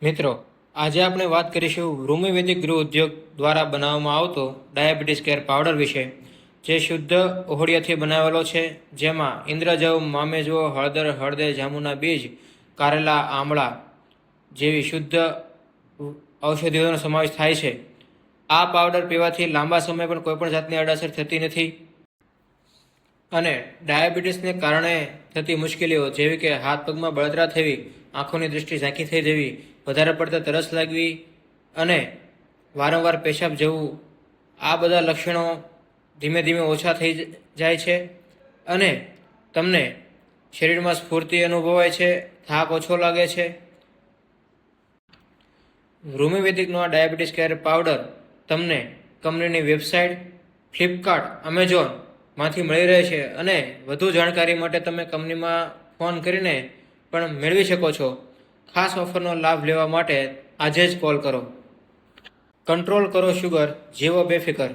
મિત્રો, આજે આપણે વાત કરીશું રૂમિવેદિક ગૃહ ઉદ્યોગ દ્વારા બનાવવામાં આવતો ડાયાબિટીસ કેર પાવડર વિશે, જે શુદ્ધ ઓહળિયાથી બનાવેલો છે, જેમાં ઇન્દ્રજવ, મામેજવો, હળદર, હળદે, જાંબુના બીજ, કારેલા, આમળા જેવી શુદ્ધ ઔષધિઓનો સમાવેશ થાય છે. આ પાવડર પીવાથી લાંબા સમય પણ કોઈપણ જાતની આડઅસર થતી નથી અને ડાયાબિટીસને કારણે થતી મુશ્કેલીઓ જેવી કે હાથ પગમાં બળતરા થવી, આંખોની દૃષ્ટિ ઝાંખી થઈ જવી, વધારે પડતા તરસ લાગવી અને વારંવાર પેશાબ જવું, આ બધા લક્ષણો ધીમે ધીમે ઓછા થઈ જાય છે અને તમને શરીરમાં સ્ફૂર્તિ અનુભવાય છે, થાક ઓછો લાગે છે. રૂમિવેદિકનો આ ડાયાબિટીસ કેર પાવડર તમને કંપનીની વેબસાઇટ, ફ્લિપકાર્ટ, એમેઝોનમાંથી મળી રહે છે અને વધુ જાણકારી માટે તમે કંપનીમાં ફોન કરીને પણ મેળવી શકો છો. ખાસ ઓફરનો લાભ લેવા માટે આજે જ કોલ કરો. કંટ્રોલ કરો શુગર, જીવો બેફિકર.